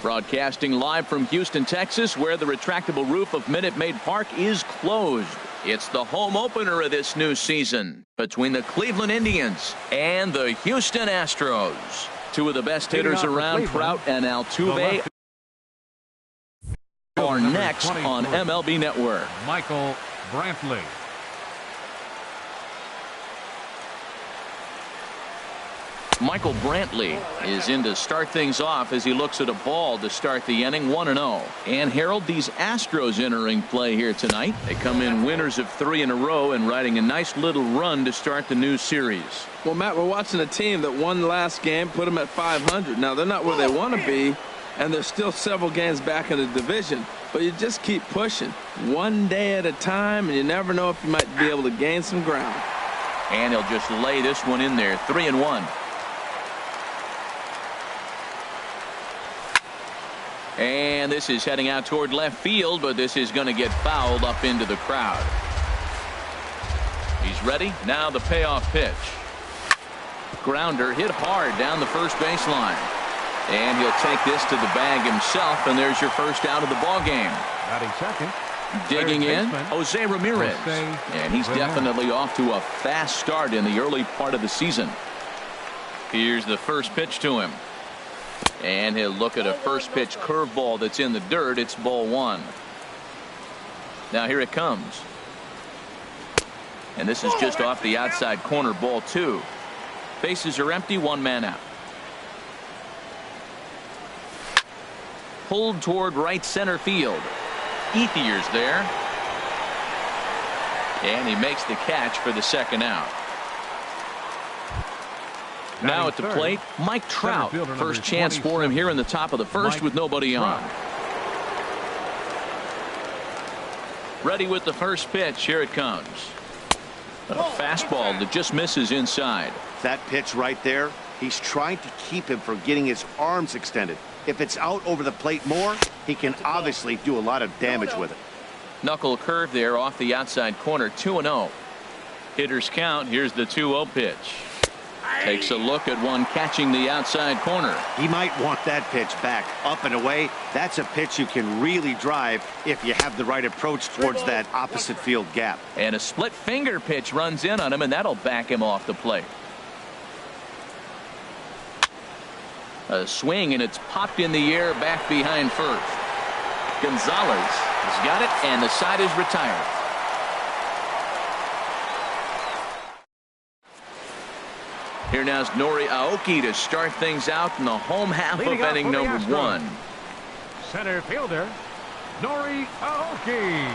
Broadcasting live from Houston, Texas, where the retractable roof of Minute Maid Park is closed. It's the home opener of this new season between the Cleveland Indians and the Houston Astros. Two of the best hitters around, Trout and Altuve, are next on MLB Network. Michael Brantley. Michael Brantley is in to start things off as he looks at a ball to start the inning, 1-0. And Harold, these Astros entering play here tonight. They come in winners of 3 in a row and riding a nice little run to start the new series. Well, Matt, we're watching a team that won the last game, put them at 500. Now, they're not where they want to be, and they're still several games back in the division. But you just keep pushing one day at a time, and you never know if you might be able to gain some ground. And he'll just lay this one in there, 3-1. And this is heading out toward left field, but this is going to get fouled up into the crowd. He's ready. Now the payoff pitch. Grounder hit hard down the first baseline. And he'll take this to the bag himself, and there's your first out of the ball game. Batting second. Digging in, Jose Ramirez. And he's definitely off to a fast start in the early part of the season. Here's the first pitch to him. And he'll look at a first pitch curveball that's in the dirt. It's ball 1. Now here it comes. And this is just off the outside corner, ball 2. Bases are empty, 1 man out. Pulled toward right center field. Ethier's there. And he makes the catch for the second out. Now at the plate, Mike Trout. First chance for him here in the top of the first with nobody on. Ready with the first pitch. Here it comes. A fastball that just misses inside. That pitch right there, he's trying to keep him from getting his arms extended. If it's out over the plate more, he can obviously do a lot of damage with it. Knuckle curve there off the outside corner, 2-0. Hitters count. Here's the 2-0 pitch. Takes a look at one catching the outside corner. He might want that pitch back, up and away. That's a pitch you can really drive if you have the right approach towards that opposite field gap. And a split finger pitch runs in on him, and that'll back him off the plate. A swing, and it's popped in the air back behind first. Gonzalez has got it, and the side is retired. Here now is Nori Aoki to start things out in the home half of inning number 1. Center fielder, Nori Aoki.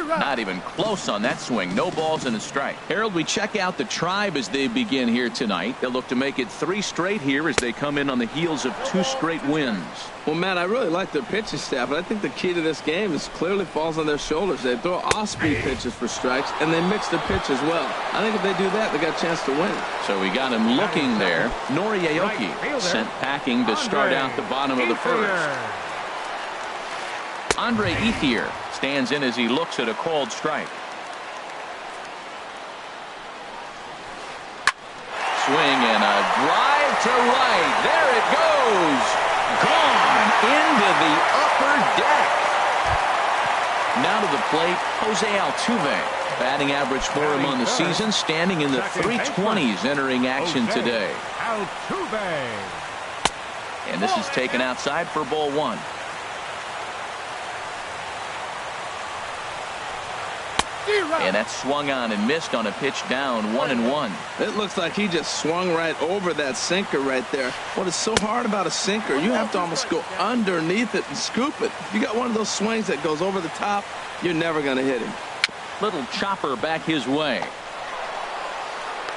Not even close on that swing. No balls and a strike. Harold, we check out the Tribe as they begin here tonight. They'll look to make it 3 straight here as they come in on the heels of 2 straight wins. Well, Matt, I really like their pitching staff, but I think the key to this game is clearly falls on their shoulders. They throw off-speed pitches for strikes, and they mix the pitch as well. I think if they do that, they got a chance to win. So we got him looking there. Nori Aoki sent packing to start out the bottom of the first. Andre Ethier stands in as he looks at a called strike. Swing and a drive to right. There it goes. Gone into the upper deck. Now to the plate, Jose Altuve. Batting average for him on the season, standing in the 320s entering action today. Altuve. And this is taken outside for ball 1. And that swung on and missed on a pitch down, 1-1. It looks like he just swung right over that sinker right there. What is so hard about a sinker, you have to almost go underneath it and scoop it. If you got one of those swings that goes over the top, you're never going to hit him. Little chopper back his way.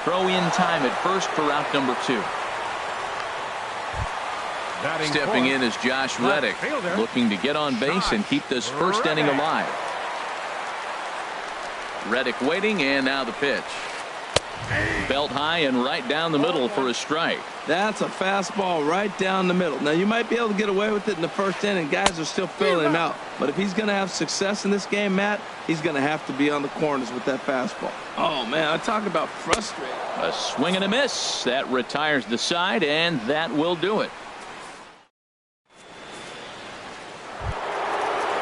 Throw in time at first for out number 2. Stepping in is Josh Reddick, looking to get on base and keep this first inning alive. Reddick waiting, and now the pitch. Belt high and right down the middle for a strike. That's a fastball right down the middle. Now, you might be able to get away with it in the first inning. Guys are still filling him out. But if he's going to have success in this game, Matt, he's going to have to be on the corners with that fastball. Oh, man, I'm talking about frustrating. A swing and a miss. That retires the side, and that will do it.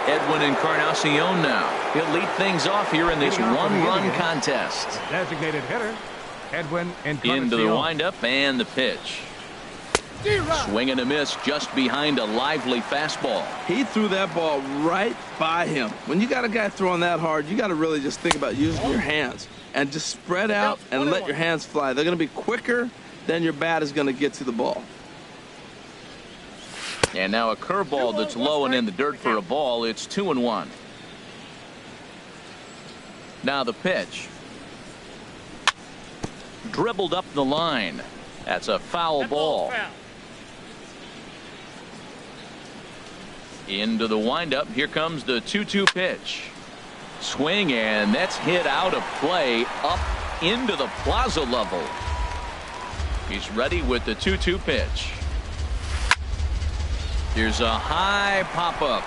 Edwin Encarnacion now. He'll lead things off here in this one-run contest. Designated hitter, Edwin Encarnacion. Into the windup and the pitch. Swing and a miss just behind a lively fastball. He threw that ball right by him. When you got a guy throwing that hard, you got to really just think about using your hands and just spread out and let your hands fly. They're going to be quicker than your bat is going to get to the ball. And now a curveball that's low and in the dirt for a ball. It's 2-1. Now the pitch. Dribbled up the line. That's a foul ball. Into the windup. Here comes the 2-2 pitch. Swing, and that's hit out of play up into the plaza level. He's ready with the 2-2 pitch. Here's a high pop-up.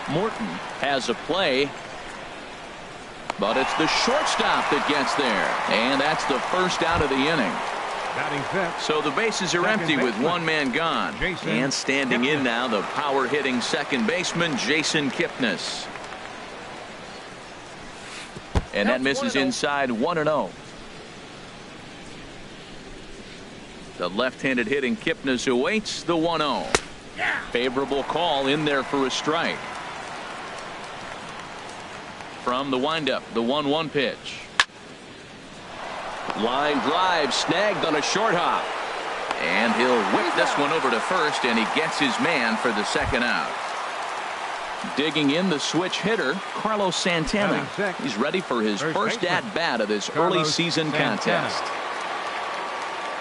Morton has a play, but it's the shortstop that gets there, and that's the first out of the inning. So the bases are empty with one man gone. And standing in now, the power-hitting second baseman, Jason Kipnis. And that misses inside 1-0. The left-handed hitting Kipnis awaits the 1-0. Favorable call in there for a strike. From the windup, the 1-1 pitch. Line drive snagged on a short hop. And he'll whip this one over to first, and he gets his man for the second out. Digging in the switch hitter, Carlos Santana. He's ready for his first at-bat of this early season contest.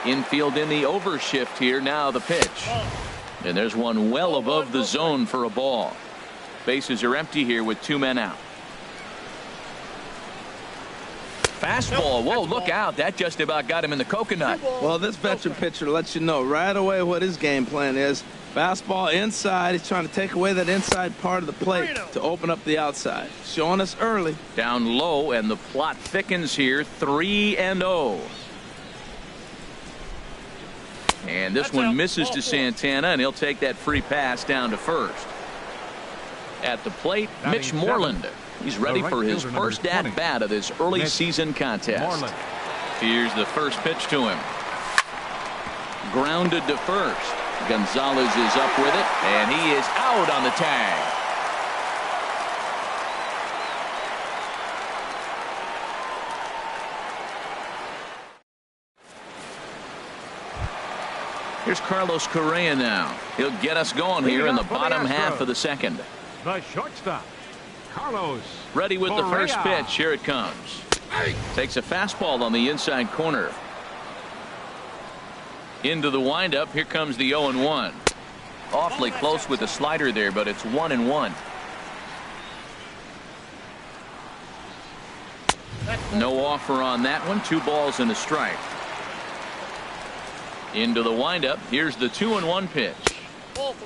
Infield in the overshift here. Now the pitch. And there's one well above the zone for a ball. Bases are empty here with two men out. Fastball. Whoa, look out. That just about got him in the coconut. Well, this veteran pitcher lets you know right away what his game plan is. Fastball inside. He's trying to take away that inside part of the plate to open up the outside. Showing us early. Down low, and the plot thickens here. 3-0. And this one misses to Santana, and he'll take that free pass down to first. At the plate, Mitch Moreland. He's ready for his first at-bat of this early season contest. Here's the first pitch to him. Grounded to first. Gonzalez is up with it, and he is out on the tag. Here's Carlos Correa now. He'll get us going here in the bottom half of the second. The shortstop, Carlos. Ready with the first pitch. Here it comes. Takes a fastball on the inside corner. Into the windup. Here comes the 0-1. Awfully close with the slider there, but it's 1-1. No offer on that one. 2 balls and a strike. Into the windup. Here's the 2-1 pitch.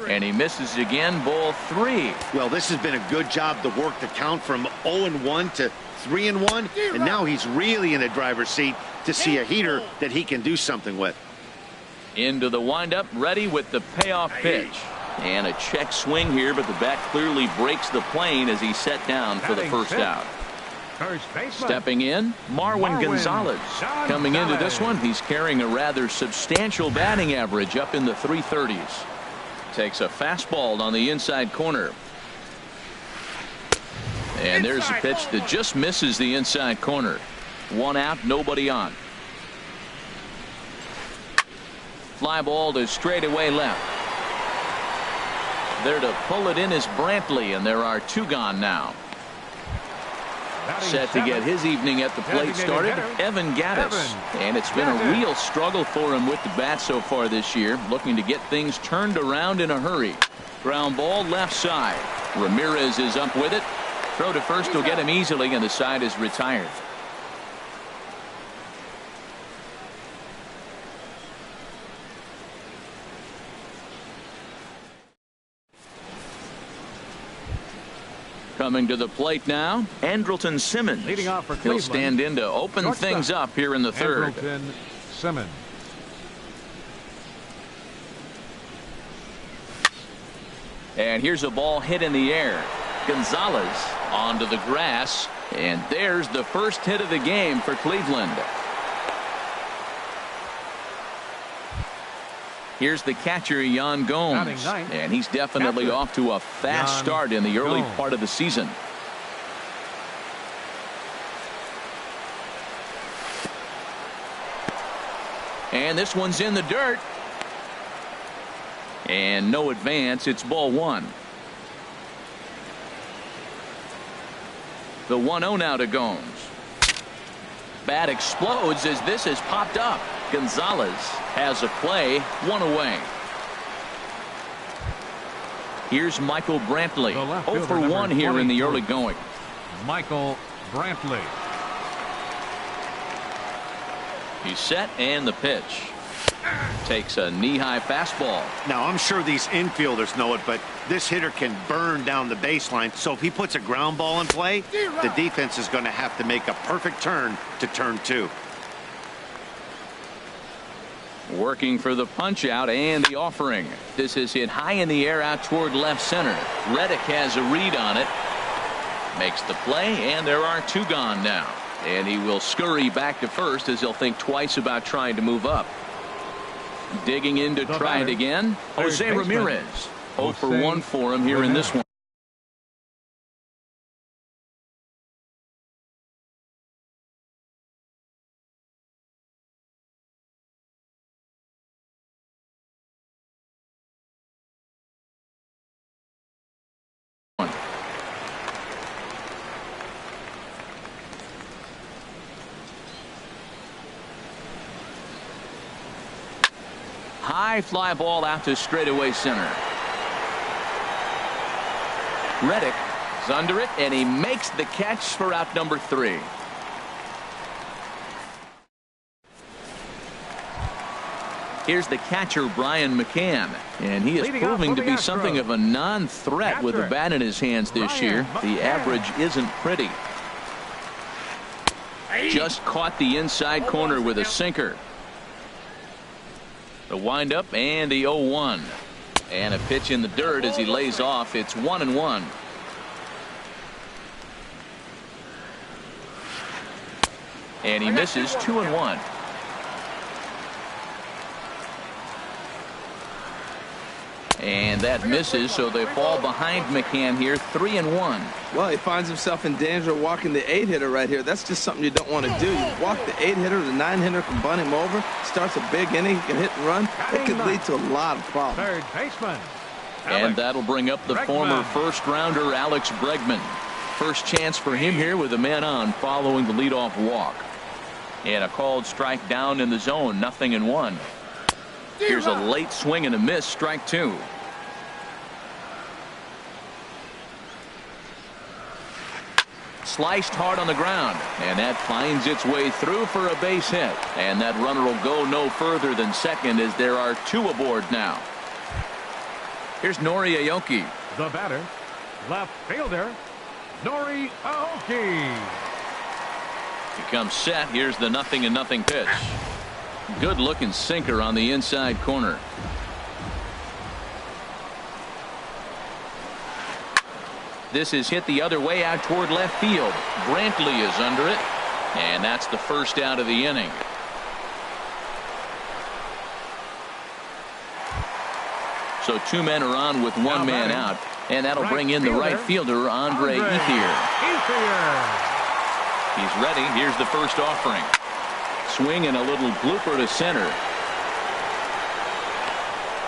And he misses again. Ball 3. Well, this has been a good job to work the count from 0-1 to 3-1. And now he's really in the driver's seat to see a heater that he can do something with. Into the windup. Ready with the payoff pitch. And a check swing here, but the bat clearly breaks the plane as he's set down for the first out. Stepping in, Marwin Gonzalez. Coming into this one, he's carrying a rather substantial batting average up in the 330s. Takes a fastball on the inside corner. And there's a pitch that just misses the inside corner. 1 out, nobody on. Fly ball to straightaway left. There to pull it in is Brantley, and there are 2 gone now. Set to get his evening at the plate started, Evan Gattis. And it's been a real struggle for him with the bat so far this year, looking to get things turned around in a hurry. Ground ball left side. Ramirez is up with it. Throw to first will get him easily, and the side is retired. Coming to the plate now, Andrelton Simmons. Leading off for He'll Cleveland, stand in to open shortstop, things up here in the third. Andrelton Simmons. And here's a ball hit in the air. Gonzalez onto the grass. And there's the first hit of the game for Cleveland. Here's the catcher, Yan Gomes. And he's definitely off to a fast start in the early part of the season. And this one's in the dirt. And no advance. It's ball one. The 1-0 now to Gomes. Bat explodes as this has popped up. Gonzalez has a play, one away. Here's Michael Brantley. 0 for 1 here in the early going. Michael Brantley. He's set and the pitch. Takes a knee-high fastball. Now, I'm sure these infielders know it, but this hitter can burn down the baseline. So if he puts a ground ball in play, the defense is going to have to make a perfect turn to turn two. Working for the punch out and the offering. This is hit high in the air out toward left center. Reddick has a read on it. Makes the play, and there are two gone now. And he will scurry back to first as he'll think twice about trying to move up. Digging in to try it again, Jose Ramirez. 0 for 1 for him here in this one. High fly ball out to straightaway center. Reddick is under it, and he makes the catch for out number 3. Here's the catcher, Brian McCann, and he is proving to be something of a non-threat with the bat in his hands this year. The average isn't pretty. Just caught the inside corner with a sinker. The windup and the 0-1. And a pitch in the dirt as he lays off. It's 1-1. And he misses 2-1. And that misses, so they fall behind McCann here, 3-1. Well, he finds himself in danger of walking the 8-hitter right here. That's just something you don't want to do. You walk the 8-hitter, the 9-hitter can bunt him over, starts a big inning, he can hit and run. It could lead to a lot of problems. Third baseman. And that'll bring up the former first-rounder Alex Bregman. First chance for him here with a man on following the leadoff walk. And a called strike down in the zone, 0-1. Here's a late swing and a miss, strike 2. Sliced hard on the ground, and that finds its way through for a base hit. And that runner will go no further than second as there are 2 aboard now. Here's Nori Aoki. The batter, left fielder, Nori Aoki. He comes set. Here's the 0-0 pitch. Good looking sinker on the inside corner. This is hit the other way out toward left field. Brantley is under it, and that's the first out of the inning. So 2 men are on with 1 man out, and that'll bring in the right fielder, Andre Ethier. He's ready. Here's the first offering. Swing and a little blooper to center.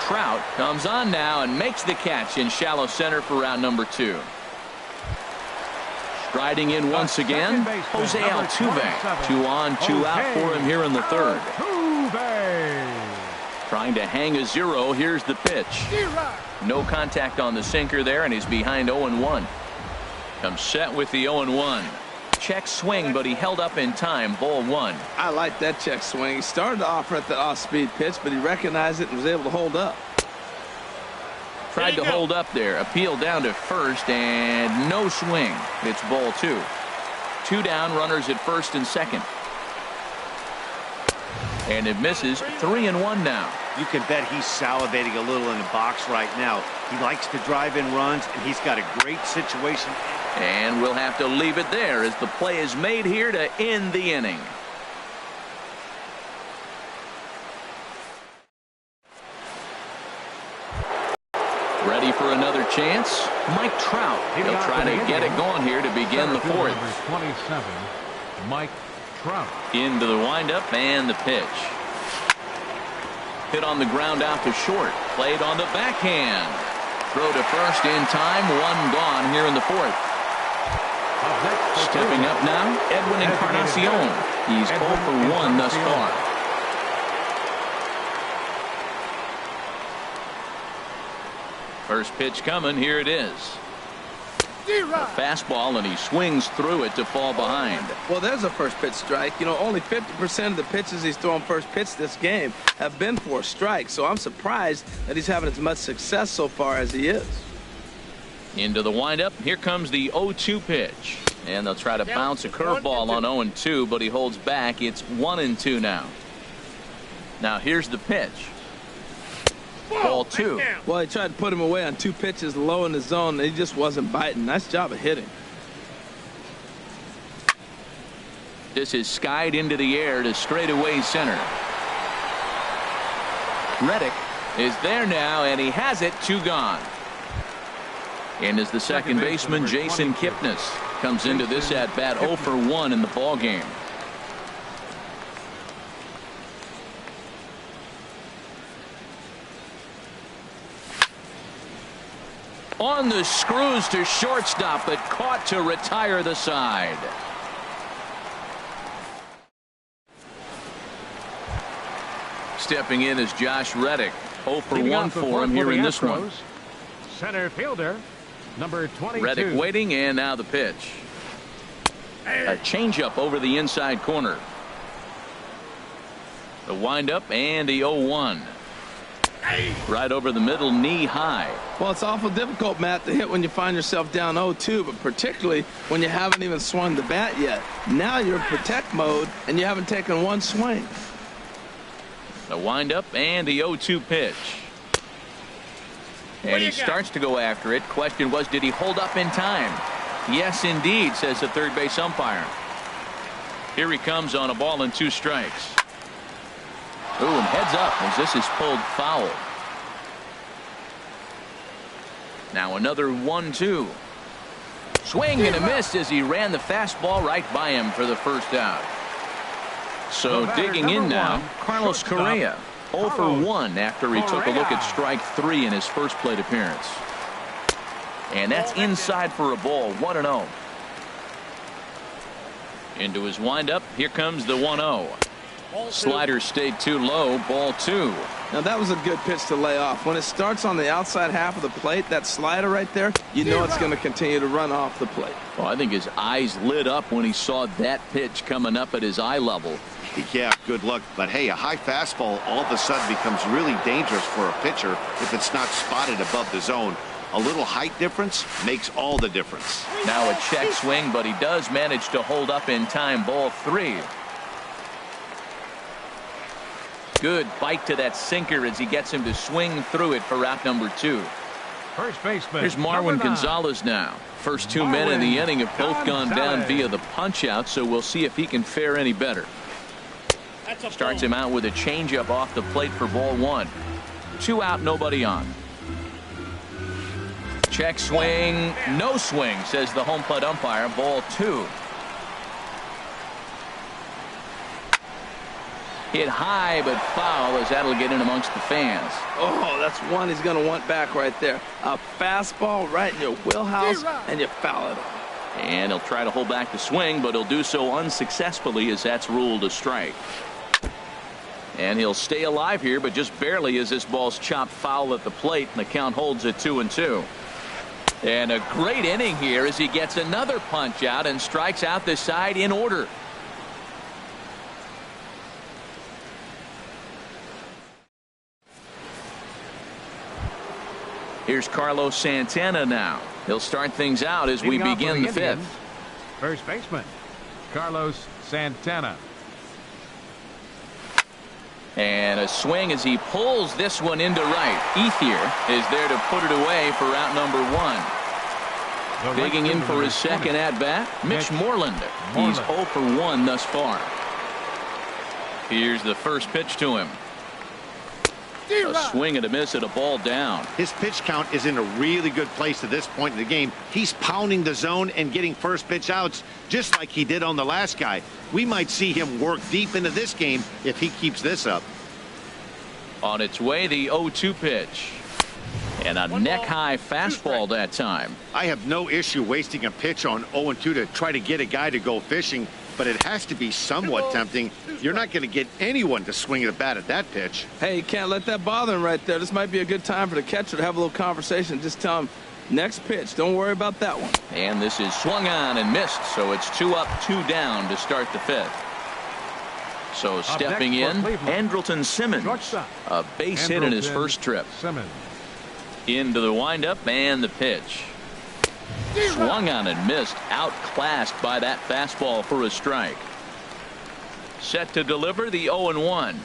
Trout comes on now and makes the catch in shallow center for out number 2. Striding in once again, Jose Altuve. 2 on, 2 out for him here in the third. Trying to hang a 0. Here's the pitch. No contact on the sinker there, and he's behind 0-1. Comes set with the 0-1. Check swing, but he held up in time. Ball 1. I like that check swing. He started to offer at the off-speed pitch, but he recognized it and was able to hold up. Tried to hold up there. Appeal down to first, and no swing. It's ball 2. 2 down, runners at first and second. And it misses. 3-1 now. You can bet he's salivating a little in the box right now. He likes to drive in runs, and he's got a great situation. And we'll have to leave it there as the play is made here to end the inning. Ready for another chance? Mike Trout. He'll try to get it going here to begin the fourth. Number 27, Mike Trout. Into the windup and the pitch. Hit on the ground out to short. Played on the backhand. Throw to first in time. 1 gone here in the fourth. Stepping up now, Edwin Encarnacion. He's 0 for 1 thus far. First pitch coming. Here it is. A fastball, and he swings through it to fall behind. Well, there's a first pitch strike. You know, only 50% of the pitches he's thrown first pitch this game have been for a strike. So I'm surprised that he's having as much success so far as he is. Into the windup. Here comes the 0-2 pitch. And they'll try to bounce a curveball on 0-2, but he holds back. It's 1-2 now. Now here's the pitch. Ball 2. Well, he tried to put him away on 2 pitches low in the zone, and he just wasn't biting. Nice job of hitting. This is skied into the air to straightaway center. Reddick is there now, and he has it. 2 gone. And as the second baseman, Jason Kipnis, comes into this at bat 0 for 1 in the ball game. On the screws to shortstop, but caught to retire the side. Stepping in is Josh Reddick. 0 for 1 for him here in this one. Center fielder, number 22. Reddick waiting, and now the pitch. A changeup over the inside corner. The windup and the 0-1. Right over the middle, knee high. Well, it's awful difficult, Matt, to hit when you find yourself down 0-2, but particularly when you haven't even swung the bat yet. Now you're in protect mode, and you haven't taken 1 swing. The windup and the 0-2 pitch. And he starts to go after it. Question was, did he hold up in time? Yes, indeed, says the third base umpire. Here he comes on a ball and 2 strikes. Ooh, and heads up as this is pulled foul. Now another 1-2. Swing and a miss as he ran the fastball right by him for the first out. So digging in now, Carlos Correa. 0 for 1 after he took a look at strike 3 in his first plate appearance. And that's inside for a ball. 1-0. Into his windup. Here comes the 1-0. Slider stayed too low. Ball 2. Now that was a good pitch to lay off. When it starts on the outside half of the plate, that slider right there, you know it's going to continue to run off the plate. Well, I think his eyes lit up when he saw that pitch coming up at his eye level. Yeah, good luck. But hey, a high fastball all of a sudden becomes really dangerous for a pitcher if it's not spotted above the zone. A little height difference makes all the difference. Now a check swing, but he does manage to hold up in time. Ball 3. Good bite to that sinker as he gets him to swing through it for out number 2. First baseman. Here's Marwin Gonzalez now. First 2 men in the inning have both gone down via the punch out, so we'll see if he can fare any better. Starts him out with a changeup off the plate for ball 1. 2 out, nobody on. Check swing, no swing, says the home plate umpire. Ball 2. Hit high but foul as that'll get in amongst the fans. Oh, that's one he's going to want back right there. A fastball right in your wheelhouse, and you foul it off. And he'll try to hold back the swing, but he'll do so unsuccessfully as that's ruled a strike. And he'll stay alive here, but just barely as this ball's chopped foul at the plate, and the count holds at 2-2. And a great inning here as he gets another punch out and strikes out the side in order. Here's Carlos Santana now. He'll start things out as we begin the fifth. First baseman, Carlos Santana. And a swing as he pulls this one into right. Ethier is there to put it away for out number one. Digging in for his second at-bat, Mitch Moreland. He's 0 for 1 thus far. Here's the first pitch to him. A swing and a miss at a ball down. His pitch count is in a really good place at this point in the game. He's pounding the zone and getting first pitch outs just like he did on the last guy. We might see him work deep into this game if he keeps this up. On its way, the 0-2 pitch. And a neck-high fastball that time. I have no issue wasting a pitch on 0-2 to try to get a guy to go fishing, but it has to be somewhat tempting. You're not going to get anyone to swing a bat at that pitch. Hey, you can't let that bother him right there. This might be a good time for the catcher to have a little conversation. Just tell him, next pitch, don't worry about that one. And this is swung on and missed, so it's 2 up, 2 down to start the fifth. So stepping in, Andrelton Simmons, a base hit in his first trip. Into the windup and the pitch. Swung on and missed, outclassed by that fastball for a strike. Set to deliver the 0-1.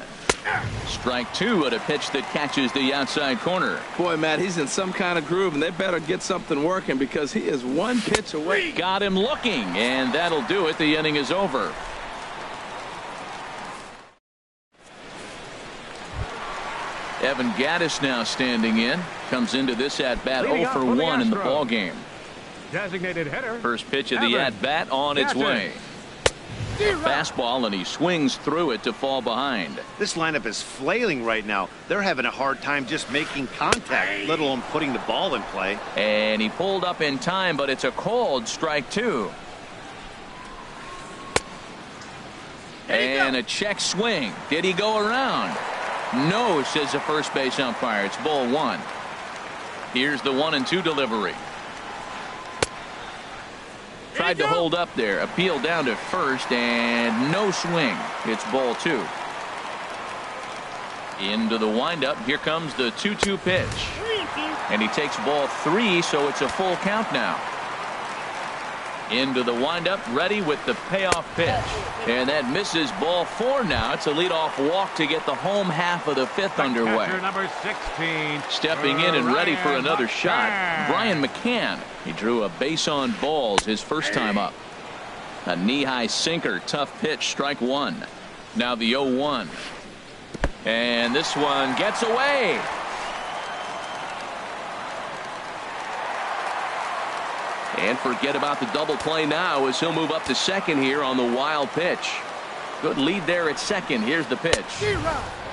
Strike 2 at a pitch that catches the outside corner. Boy, Matt, he's in some kind of groove, and they better get something working because he is 1 pitch away. Got him looking, and that'll do it. The inning is over. Evan Gattis now standing in. Comes into this at-bat 0 for 1 in the ball game. Designated hitter. First pitch of the at-bat on its way. Fastball, and he swings through it to fall behind. This lineup is flailing right now. They're having a hard time just making contact, let alone putting the ball in play. And he pulled up in time, but it's a called strike 2. And a check swing. Did he go around? No, says the first base umpire. It's ball 1. Here's the 1-2 delivery. Tried to hold up there. Appeal down to first, and no swing. It's ball 2. Into the windup. Here comes the 2-2 pitch. And he takes ball 3, so it's a full count now. Into the windup, ready with the payoff pitch. And that misses ball 4 now. It's a leadoff walk to get the home half of the fifth underway. Number 16. Stepping in and ready for another shot, Brian McCann. He drew a base on balls his first time up. A knee-high sinker, tough pitch, strike 1. Now the 0-1. And this one gets away. And forget about the double play now as he'll move up to second here on the wild pitch. Good lead there at second. Here's the pitch.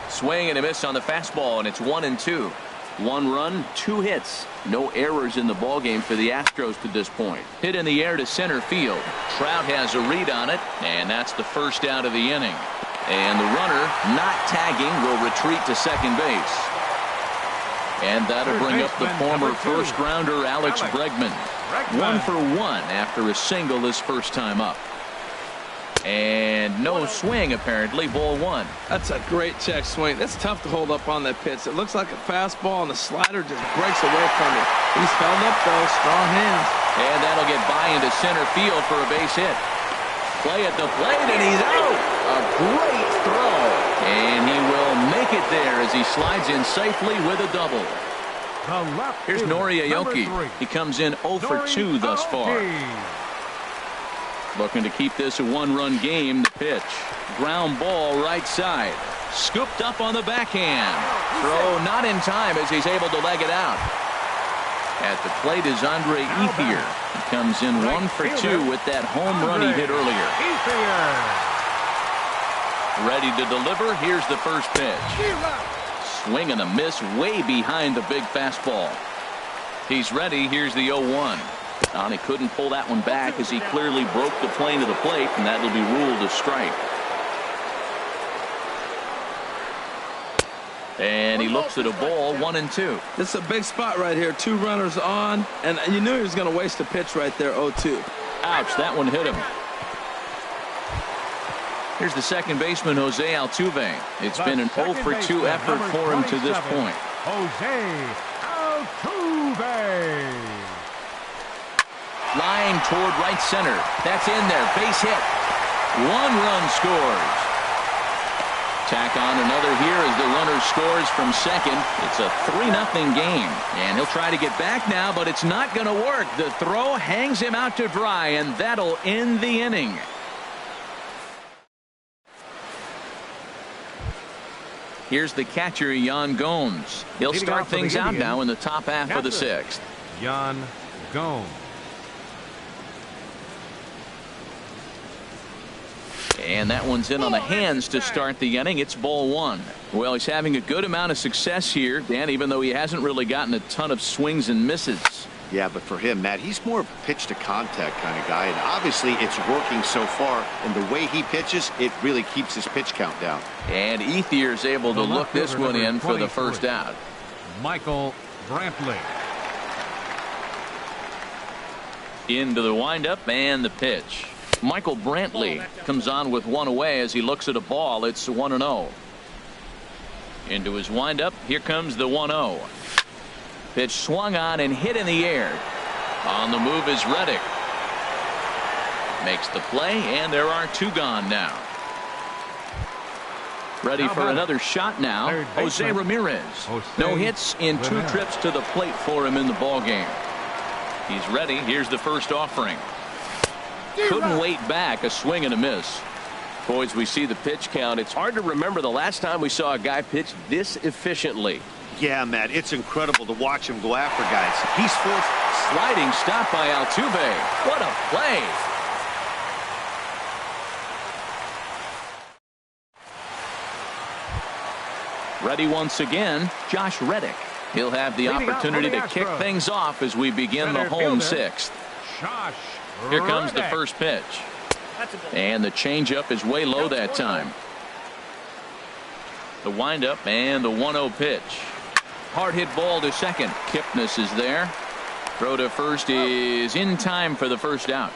Swing and a miss on the fastball, and it's 1-2. 1 run, 2 hits. No errors in the ballgame for the Astros to this point. Hit in the air to center field. Trout has a read on it, and that's the first out of the inning. And the runner, not tagging, will retreat to second base. And that'll bring up the former first-rounder Alex Bregman. 1 for 1 after a single his first time up. And no swing, apparently. Ball 1. That's a great check swing. That's tough to hold up on that pitch. It looks like a fastball, and the slider just breaks away from it. He's held up, though. Strong hands. And that'll get by into center field for a base hit. Play at the plate, and he's out. A great throw. And he will make it there as he slides in safely with a double. Here's Nori Aoki. He comes in 0 for 2 thus far. Looking to keep this a 1-run game. The pitch. Ground ball right side. Scooped up on the backhand. Throw not in time as he's able to leg it out. At the plate is Andre Ethier. He comes in 1 for 2 with that home run he hit earlier. Ready to deliver. Here's the first pitch. Swing and a miss way behind the big fastball. He's ready. Here's the 0-1. And he couldn't pull that one back as he clearly broke the plane of the plate, and that'll be ruled a strike. And he looks at a ball, 1-2. This is a big spot right here. 2 runners on, and you knew he was going to waste a pitch right there, 0-2. Ouch, that one hit him. Here's the second baseman, Jose Altuve. It's been an 0 for 2 effort for him to this point. Jose Altuve. Flying toward right center. That's in there. Base hit. 1 run scores. Tack on another here as the runner scores from second. It's a 3-0 game. And he'll try to get back now, but it's not going to work. The throw hangs him out to dry, and that'll end the inning. Here's the catcher, Yan Gomes. He'll start things out now in the top half of the 6th. Yan Gomes. And that one's in on the hands to start the inning. It's ball 1. Well, he's having a good amount of success here, Dan, even though he hasn't really gotten a ton of swings and misses. Yeah, but for him, Matt, he's more of a pitch to contact kind of guy, and obviously it's working so far, and the way he pitches, it really keeps his pitch count down. And Ethier's able to look this one in for the first out. Michael Brantley. Into the windup and the pitch. Michael Brantley comes on with 1 away as he looks at a ball. It's 1-0. Into his windup. Here comes the 1-0. Pitch swung on and hit in the air. On the move is Reddick. Makes the play, and there are 2 gone now. Ready for another shot now. Jose Ramirez. No hits in 2 trips to the plate for him in the ball game. He's ready. Here's the first offering. Couldn't wait back. A swing and a miss. Boys, we see the pitch count. It's hard to remember the last time we saw a guy pitch this efficiently. Yeah, Matt, it's incredible to watch him go after guys. He's forced. Sliding stop by Altuve. What a play. Ready once again, Josh Reddick. He'll have the opportunity to kick things off as we begin the home 6th. Here comes the first pitch. And the changeup is way low that time. The windup and the 1-0 pitch. Hard hit ball to second. Kipnis is there. Throw to first is in time for the first out.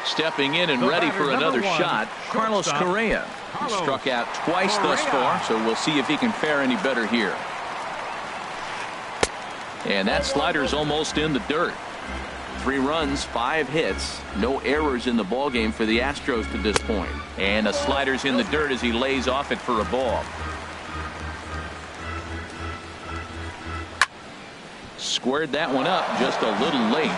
Stepping in and ready for another shot, Carlos Correa. He struck out twice thus far, so we'll see if he can fare any better here. And that slider's almost in the dirt. 3 runs, 5 hits, no errors in the ball game for the Astros to this point. And a slider's in the dirt as he lays off it for a ball. Squared that one up just a little late.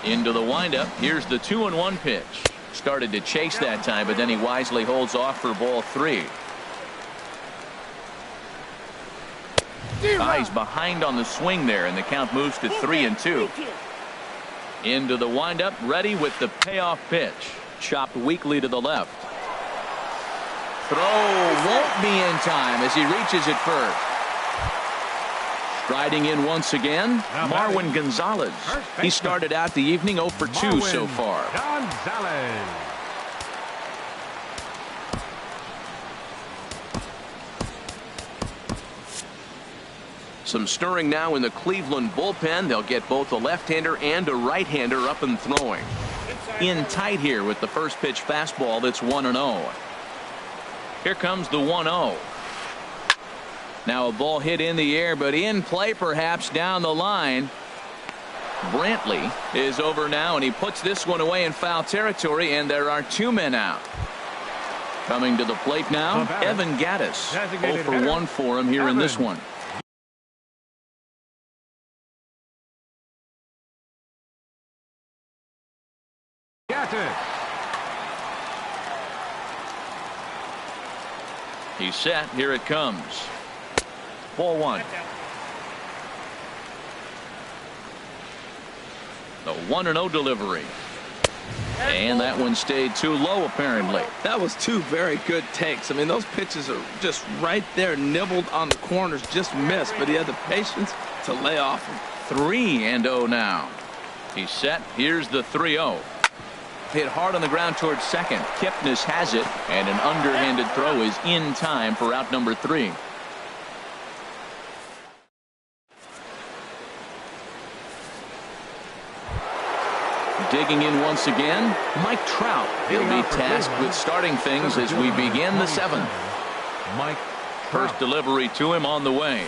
Into the windup. Here's the 2-1 pitch. Started to chase that time, but then he wisely holds off for ball 3. He's behind on the swing there, and the count moves to 3-2. Into the windup, ready with the payoff pitch. Chopped weakly to the left. Throw won't be in time as he reaches it first. Striding in once again, Marwin Gonzalez. He started out the evening 0 for 2 so far. Gonzalez. Some stirring now in the Cleveland bullpen. They'll get both a left-hander and a right-hander up and throwing. In tight here with the first pitch fastball that's 1-0. Here comes the 1-0. Now a ball hit in the air, but in play perhaps down the line. Brantley is over now, and he puts this one away in foul territory, and there are 2 men out. Coming to the plate now, Evan Gattis. 0 for 1 for him here in this one. He's set. Here it comes. Ball 1. The 1-0 delivery. And that one stayed too low, apparently. That was 2 very good takes. I mean, those pitches are just right there, nibbled on the corners, just missed. But he had the patience to lay off them. 3-0 now. He's set. Here's the 3-0. Hit hard on the ground towards second. Kipnis has it, and an underhanded throw is in time for out number 3. Digging in once again, Mike Trout. He'll be tasked with starting things as we begin the 7th. Mike First delivery to him on the way.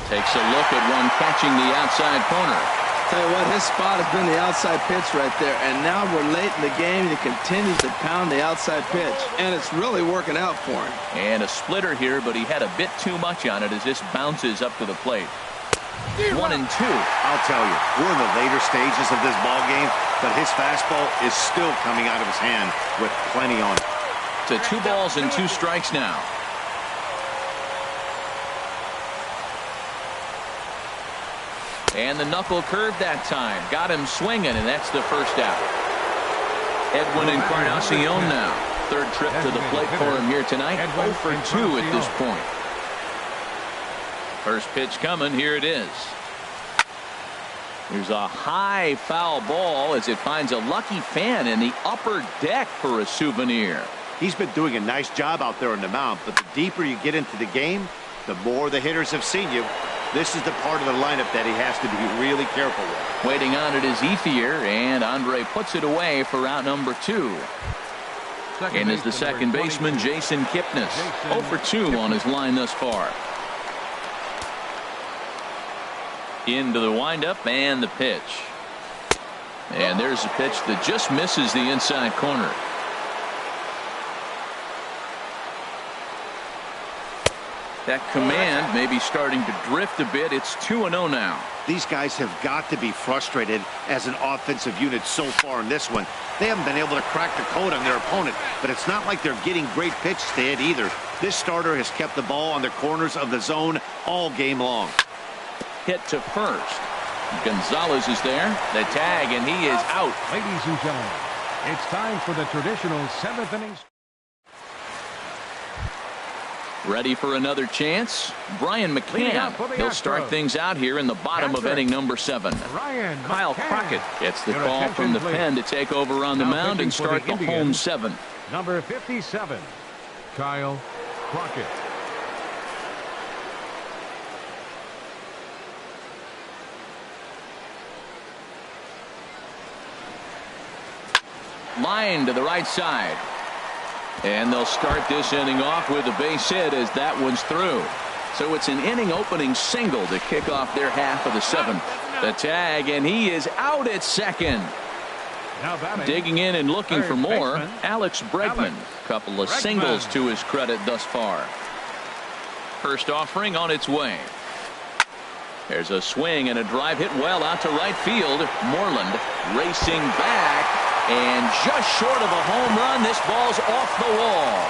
Takes a look at one catching the outside corner. Tell you what, his spot has been the outside pitch right there, and now we're late in the game. He continues to pound the outside pitch, and it's really working out for him. And a splitter here, but he had a bit too much on it as this bounces up to the plate. 1-2. I'll tell you, we're in the later stages of this ball game, but his fastball is still coming out of his hand with plenty on it. To 2 balls and 2 strikes now. And the knuckle curve that time. Got him swinging, and that's the first out. Edwin Encarnacion now. Third trip to the plate for him here tonight. 0 for 2 at this point. First pitch coming. Here it is. There's a high foul ball as it finds a lucky fan in the upper deck for a souvenir. He's been doing a nice job out there on the mound, but the deeper you get into the game, the more the hitters have seen you. This is the part of the lineup that he has to be really careful with. Waiting on it is Ethier, and Andre puts it away for out number 2. And is the second baseman, Jason Kipnis. 0 for 2 on his line thus far. Into the windup and the pitch. And there's a pitch that just misses the inside corner. That command may be starting to drift a bit. It's 2-0 now. These guys have got to be frustrated as an offensive unit so far in this one. They haven't been able to crack the code on their opponent, but it's not like they're getting great pitches to hit either. This starter has kept the ball on the corners of the zone all game long. Hit to first. Gonzalez is there. The tag, and he is out. Ladies and gentlemen, it's time for the traditional 7th inning. Ready for another chance? Brian McCann. He'll start things out here in the bottom of inning number 7. Kyle Crockett gets the call from the pen to take over on the mound and start the home 7th. Number 57, Kyle Crockett. Line to the right side. And they'll start this inning off with a base hit as that one's through. So it's an inning opening single to kick off their half of the 7th. The tag, and he is out at second. Digging in and looking for more, Alex Bregman. Couple of singles to his credit thus far. First offering on its way. There's a swing and a drive hit well out to right field. Moreland racing back. And just short of a home run, this ball's off the wall.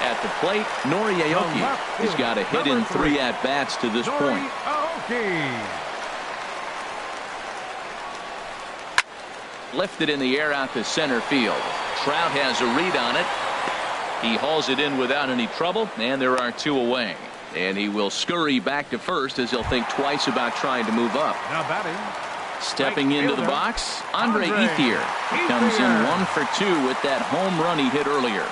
At the plate, Nori Aoki has got a hit in 3 at-bats to this point. Lifted in the air out to center field. Trout has a read on it. He hauls it in without any trouble, and there are 2 away. And he will scurry back to first as he'll think twice about trying to move up. Now batting. Stepping into the box, Andre Ethier. He comes in 1 for 2 with that home run he hit earlier.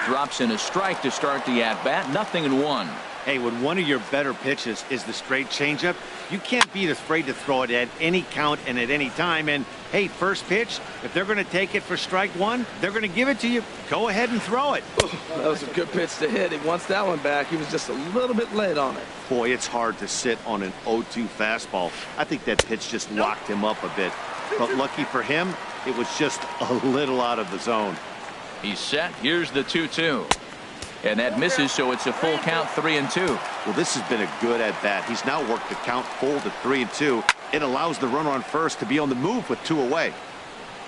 Drops in a strike to start the at-bat. 0-1. Hey, when one of your better pitches is the straight changeup, you can't be afraid to throw it at any count and at any time. And, hey, first pitch, if they're going to take it for strike 1, they're going to give it to you. Go ahead and throw it. That was a good pitch to hit. He wants that one back. He was just a little bit late on it. Boy, it's hard to sit on an 0-2 fastball. I think that pitch just locked him up a bit. But lucky for him, it was just a little out of the zone. He's set. Here's the 2-2. And that misses, so it's a full count, 3-2. Well, this has been a good at-bat. He's now worked the count full to 3-2. It allows the runner on first to be on the move with 2 away.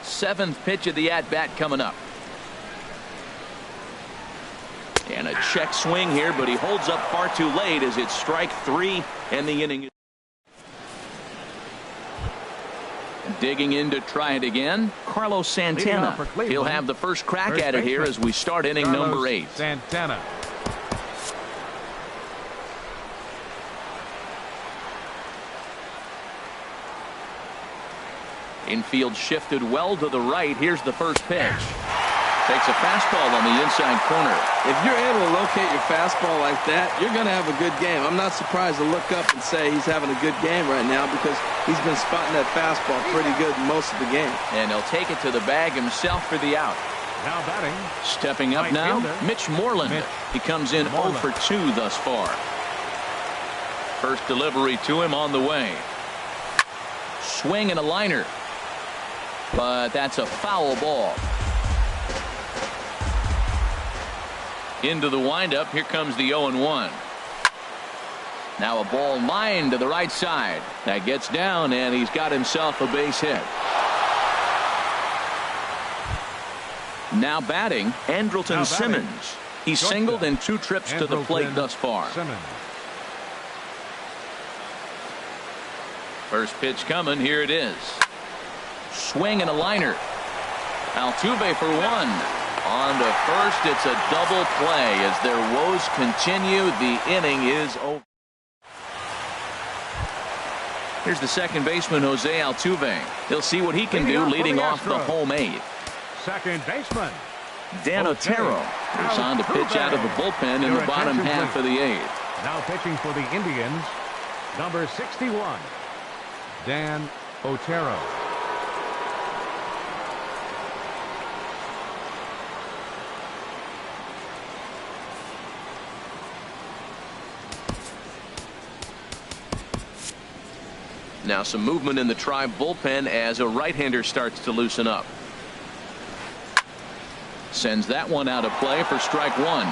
7th pitch of the at-bat coming up. And a check swing here, but he holds up far too late as it's strike 3 and the inning. Digging in to try it again, Carlos Santana. He'll have the first crack at it here as we start inning number 8. Santana. Infield shifted well to the right. Here's the first pitch. Takes a fastball on the inside corner. If you're able to locate your fastball like that, you're going to have a good game. I'm not surprised to look up and say he's having a good game right now because he's been spotting that fastball pretty good most of the game. And he'll take it to the bag himself for the out. Now batting. Stepping up Right now, fielder. Mitch Moreland. Mitch He comes in 0 for 2 thus far. First delivery to him on the way. Swing and a liner. But that's a foul ball. Into the windup. Here comes the 0-1. Now a ball lined to the right side. That gets down, and he's got himself a base hit. Now batting, Andrelton Simmons. He's singled in 2 trips to the plate thus far. Simmons. First pitch coming. Here it is. Swing and a liner. Altuve for 1. On to first. It's a double play as their woes continue. The inning is over. Here's the second baseman, Jose Altuve. He'll see what he can do leading off the home 8th. Second baseman. Dan Otero is on to pitch out of the bullpen in the bottom half of the 8th. Now pitching for the Indians, number 61, Dan Otero. Now some movement in the Tribe bullpen as a right-hander starts to loosen up. Sends that one out of play for strike 1.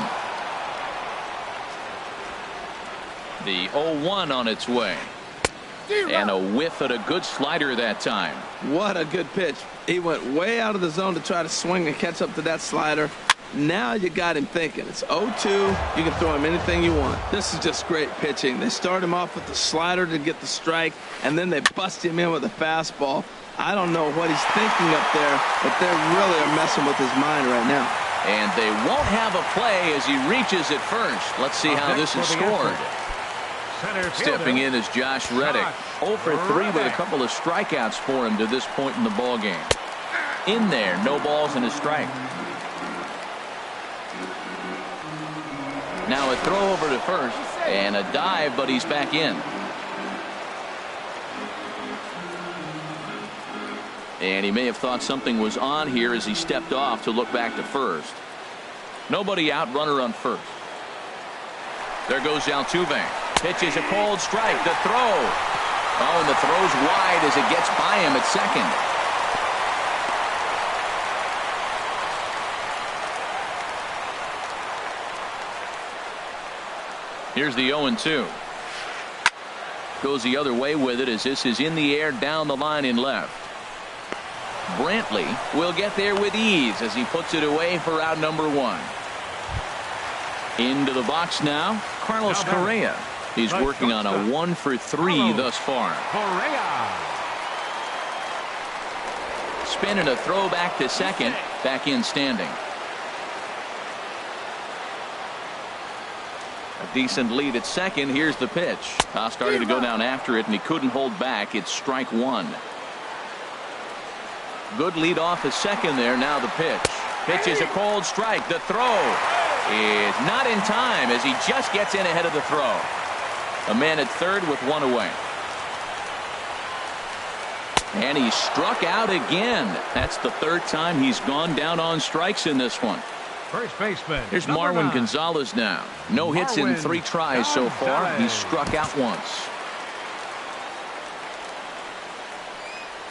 The 0-1 on its way. And a whiff at a good slider that time. What a good pitch. He went way out of the zone to try to swing and catch up to that slider. Now you got him thinking. It's 0-2. You can throw him anything you want. This is just great pitching. They start him off with the slider to get the strike, and then they bust him in with a fastball. I don't know what he's thinking up there, but they really are messing with his mind right now. And they won't have a play as he reaches at first. Let's see how this is scored. Stepping in is Josh Reddick. 0 for 3 with a couple of strikeouts for him to this point in the ballgame. In there, no balls and a strike. Now a throw over to first and a dive, but he's back in. And he may have thought something was on here as he stepped off to look back to first. Nobody out, runner on first. There goes Altuve. Pitches a cold strike. The throw. Oh, and the throw's wide as it gets by him at second. Here's the 0-2. Goes the other way with it as this is in the air down the line in left. Brantley will get there with ease as he puts it away for out number 1. Into the box now, Carlos Correa. He's working on a 1 for 3 thus far. Correa. Spin and a throw back to second. Back in standing. A decent lead at second. Here's the pitch. Starting to go down after it, and he couldn't hold back. It's strike 1. Good lead off at second there. Now the pitch. Pitch is a cold strike. The throw is not in time as he just gets in ahead of the throw. A man at third with 1 away. And he struck out again. That's the 3rd time he's gone down on strikes in this one. First baseman. Here's Marwin Gonzalez now. No hits in 3 tries so far. He's struck out once.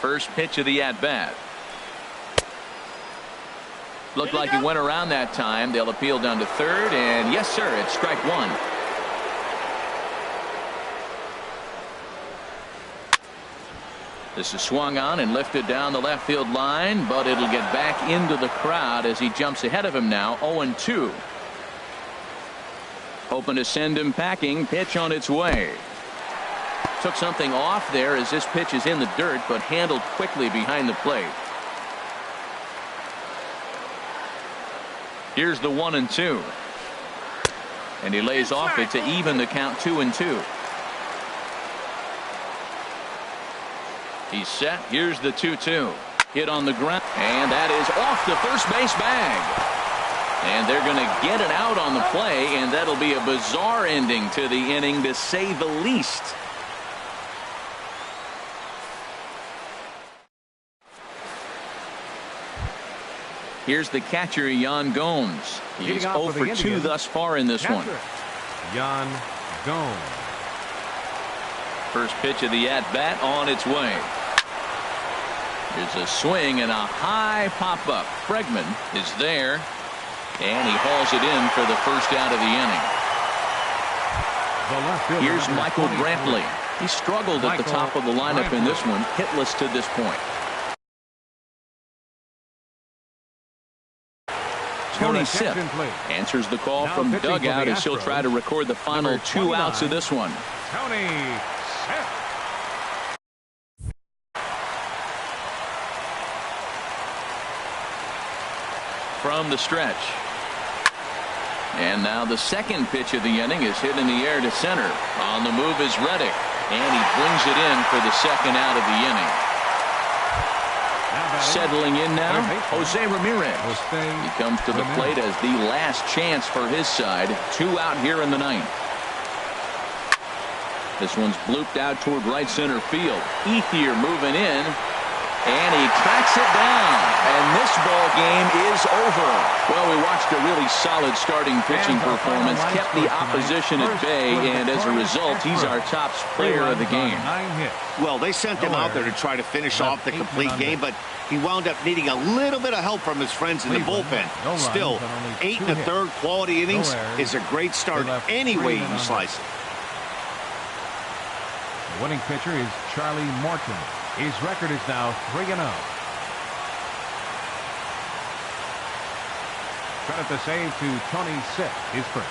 First pitch of the at-bat. Looked like he went around that time. They'll appeal down to third, and yes, sir, it's strike 1. This is swung on and lifted down the left field line, but it'll get back into the crowd as he jumps ahead of him now. 0-2. Hoping to send him packing. Pitch on its way. Took something off there as this pitch is in the dirt, but handled quickly behind the plate. Here's the 1-2. And he lays off it to even the count 2-2. He's set. Here's the 2-2. Hit on the ground. And that is off the first base bag. And they're going to get it out on the play, and that'll be a bizarre ending to the inning, to say the least. Here's the catcher, Yan Gomes. He's 0 for 2 thus far in this one. Yan Gomes. First pitch of the at-bat on its way. There's a swing and a high pop-up. Bregman is there, and he hauls it in for the first out of the inning. Here's Michael Brantley. He struggled at the top of the lineup in this one, hitless to this point. Tony Sipp answers the call from dugout as he'll try to record the final 2 outs of this one. Tony Sipp. From the stretch. And now the second pitch of the inning is hit in the air to center. On the move is Reddick, and he brings it in for the second out of the inning. Settling in now, Jose Ramirez. He comes to the plate as the last chance for his side. 2 out here in the ninth. This one's blooped out toward right center field. Ethier moving in, and he tracks it down. And this ball game is over. Well, we watched a really solid starting pitching performance, kept the opposition at bay, and as a result, he's our top player of the game. Well, they sent him out there to try to finish off the complete game, but he wound up needing a little bit of help from his friends in the bullpen. Still, 8 1/3 quality innings is a great start any way you slice it. The winning pitcher is Charlie Morton. His record is now 3-0. Credit the save to Tony Sipp, his first.